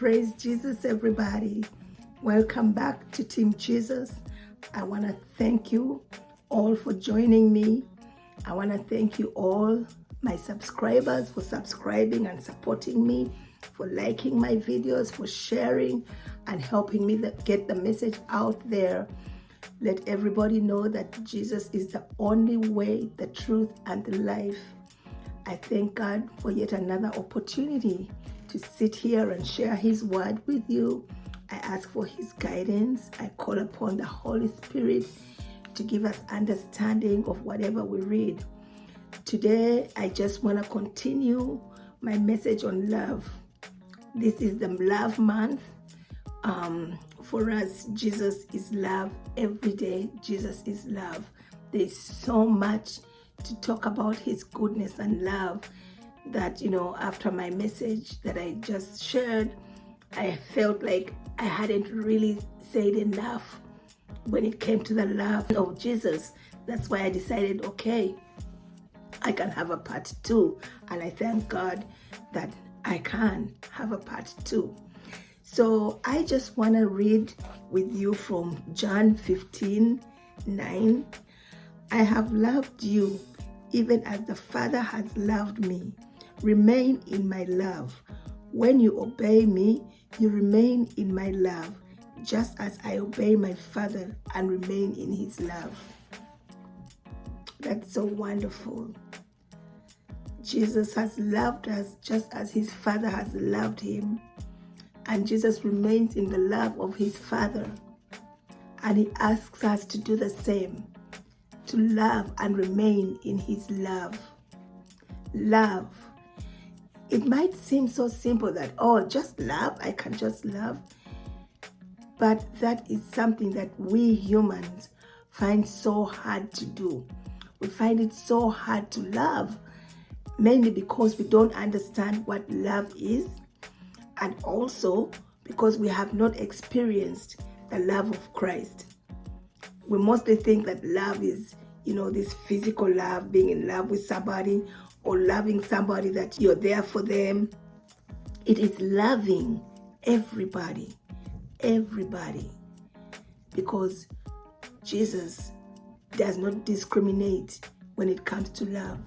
Praise Jesus, everybody. Welcome back to Team Jesus. I want to thank you all for joining me. I want to thank you all, my subscribers, for subscribing and supporting me, for liking my videos, for sharing and helping me get the message out there. Let everybody know that Jesus is the only way, the truth, and the life. I thank God for yet another opportunity to sit here and share His word with you. I ask for His guidance. I call upon the Holy Spirit to give us understanding of whatever we read. Today, I just want to continue my message on love. This is the love month. For us, Jesus is love. Every day, Jesus is love. There's so much to talk about His goodness and love that, after my message that I just shared, I felt like I hadn't really said enough when it came to the love of Jesus. That's why I decided, okay, I can have a part 2. And I thank God that I can have a part 2. So I just want to read with you from John 15:9. I have loved you even as the Father has loved me. Remain in my love. When you obey me, you remain in my love, just as I obey my Father and remain in His love. That's so wonderful. Jesus has loved us just as His Father has loved Him. And Jesus remains in the love of His Father. And He asks us to do the same, to love and remain in His love. Love. It might seem so simple that, just love, I can just love. But that is something that we humans find so hard to do. We find it so hard to love, mainly because we don't understand what love is, and also because we have not experienced the love of Christ. We mostly think that love is, this physical love, being in love with somebody or loving somebody, that you're there for them. It is loving everybody, because Jesus does not discriminate when it comes to love.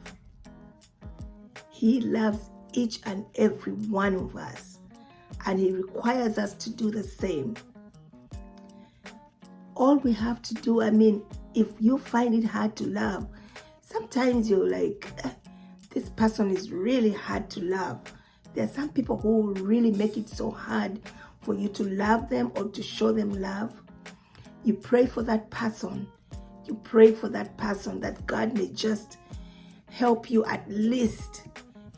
He loves each and every one of us, and He requires us to do the same. All we have to do, if you find it hard to love, sometimes you're like, this person is really hard to love. There are some people who really make it so hard for you to love them or to show them love. You pray for that person. You pray for that person that God may just help you at least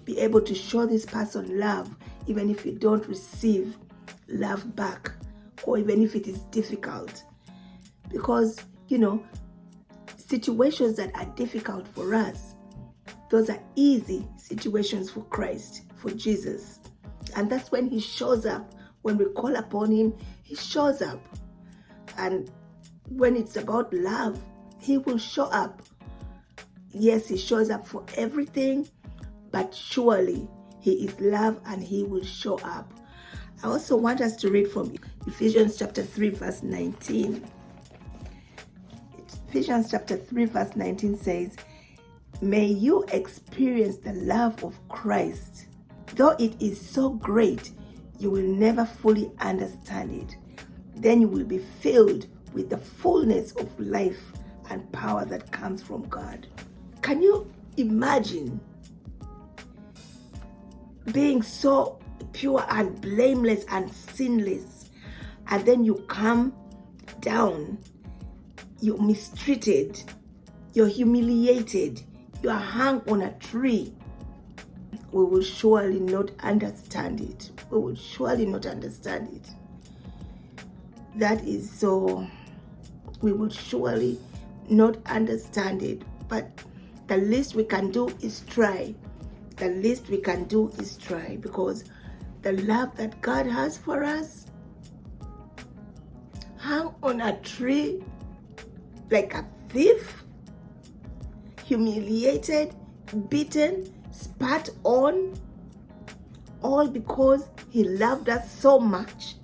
be able to show this person love, even if you don't receive love back, or even if it is difficult. Because, situations that are difficult for us, those are easy situations for Christ, for Jesus. And that's when He shows up. When we call upon Him, He shows up. And when it's about love, He will show up. Yes, He shows up for everything, but surely He is love and He will show up. I also want us to read from Ephesians chapter 3, verse 19. Ephesians chapter 3, verse 19 says, may you experience the love of Christ. Though it is so great, you will never fully understand it. Then you will be filled with the fullness of life and power that comes from God. Can you imagine being so pure and blameless and sinless, and then you come down, you're mistreated, you're humiliated, you are hung on a tree? We will surely not understand it. We will surely not understand it. That is so, we will surely not understand it. But the least we can do is try. The least we can do is try, because the love that God has for us, hung on a tree like a thief, humiliated, beaten, spat on all because he loved us so much.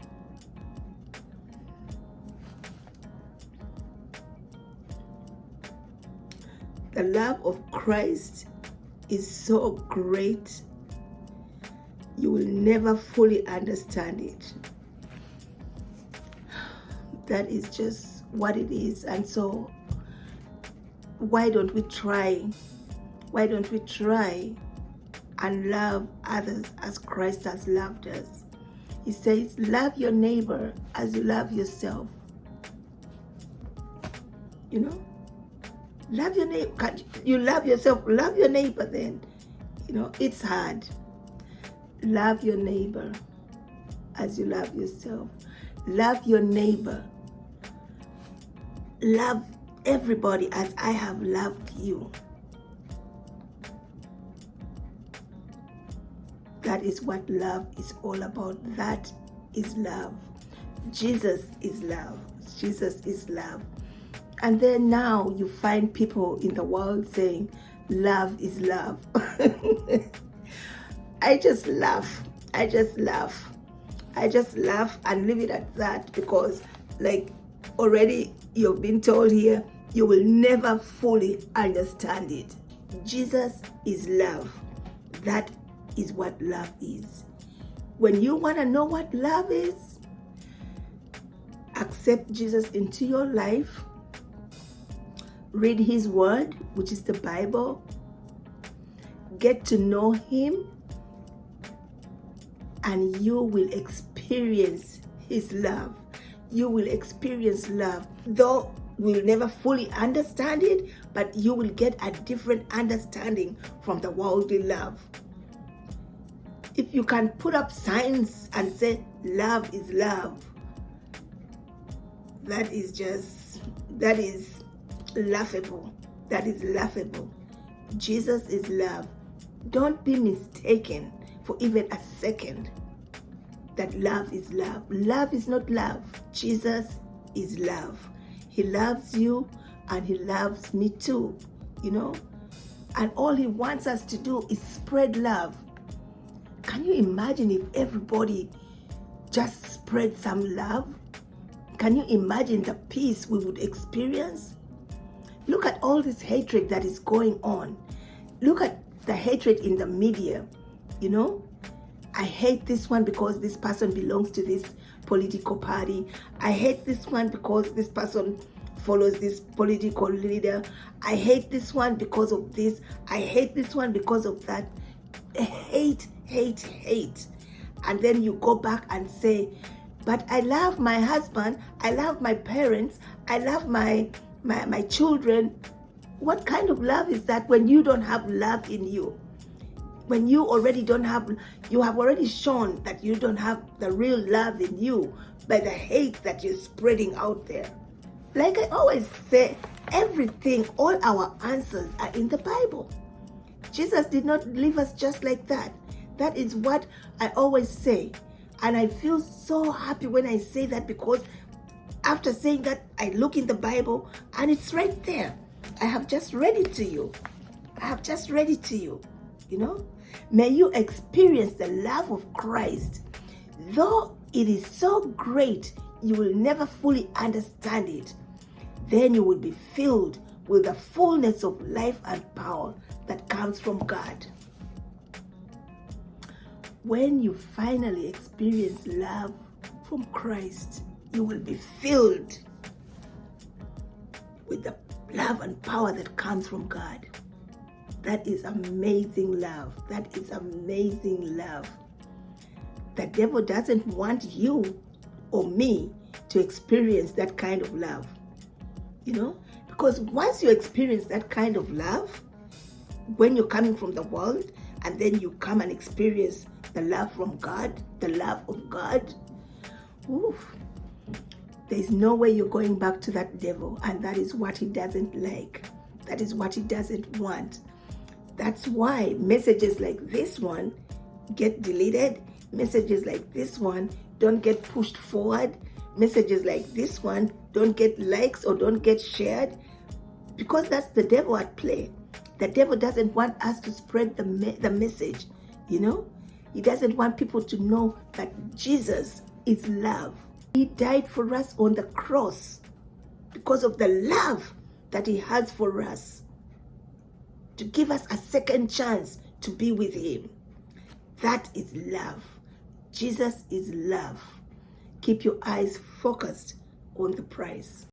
The love of Christ is so great, you will never fully understand it. That is just what it is. And so why don't we try? Why don't we try and love others as Christ has loved us? He says, love your neighbor as you love yourself. You know? Love your neighbor. You love yourself, love your neighbor then. You know, it's hard. Love your neighbor as you love yourself. Love your neighbor. Love everybody as I have loved you. That is what love is all about. That is love. Jesus is love. Jesus is love. And then now you find people in the world saying, love is love. I just laugh. I just laugh. I just laugh and leave it at that, because like already you've been told here, you will never fully understand it. Jesus is love. That is what love is. When you want to know what love is, accept Jesus into your life. Read his word, which is the Bible. Get to know him, and you will experience his love. You will experience love. Though we'll never fully understand it, but you will get a different understanding from the worldly love. If you can put up signs and say, love is love, that is laughable. That is laughable. Jesus is love. Don't be mistaken for even a second that love is love. Love is not love. Jesus is love. He loves you and he loves me too, you know? And all he wants us to do is spread love. Can you imagine if everybody just spread some love? Can you imagine the peace we would experience? Look at all this hatred that is going on. Look at the hatred in the media, you know? I hate this one because this person belongs to this political party. I hate this one because this person follows this political leader. I hate this one because of this. I hate this one because of that. Hate, hate, hate. And then you go back and say, but I love my husband, I love my parents, I love my children. What kind of love is that when you don't have love in you? When you already don't have, you have already shown that you don't have the real love in you by the hate that you're spreading out there. Like I always say, everything, all our answers are in the Bible. Jesus did not leave us just like that. That is what I always say. And I feel so happy when I say that, because after saying that, I look in the Bible and it's right there. I have just read it to you. I have just read it to you, you know. May you experience the love of Christ. Though it is so great, you will never fully understand it. Then you will be filled with the fullness of life and power that comes from God. When you finally experience love from Christ, you will be filled with the love and power that comes from God. That is amazing love. That is amazing love. The devil doesn't want you or me to experience that kind of love. You know? Because once you experience that kind of love, when you're coming from the world, and then you come and experience the love from God, the love of God, oof, there's no way you're going back to that devil, and that is what he doesn't like. That is what he doesn't want. That's why messages like this one get deleted. Messages like this one don't get pushed forward. Messages like this one don't get likes or don't get shared, because that's the devil at play. The devil doesn't want us to spread the message, you know. He doesn't want people to know that Jesus is love. He died for us on the cross because of the love that he has for us, to give us a second chance to be with him. That is love. Jesus is love. Keep your eyes focused on the prize.